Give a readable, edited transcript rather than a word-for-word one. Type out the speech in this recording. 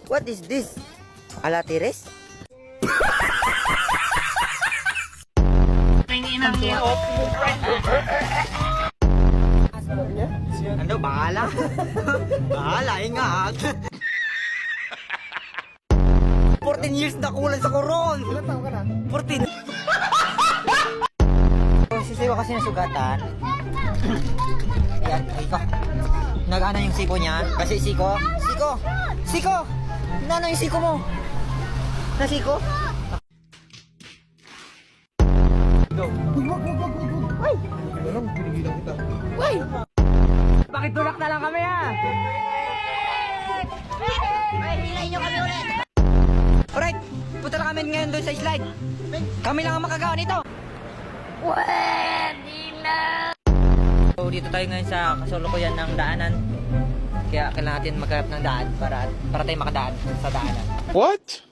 What is this? Alatires? Ano, bahala? Bahala, ingat. 14 years na kulang sa koron. Ilan taon ka na? 14. Sisiwa kasi ng sugatan. Ayan, ikaw. Nag-ano yung siko niya? Kasi siko? Siko! Siko! Nano yung siko mo? Nasiko? Go. Ay! Alam, pinigilan kita. Pakitulak na lang kami ha! Hilahin nyo kami ulit! Alright, punta na kami ngayon doon sa slide. Kami lang ang makagawa nito. Pwede na! So dito tayo ngayon sa kasulukuyan ng daanan. Kaya kailangan natin maghanap ng daan para tayo makadaan sa daanan. What?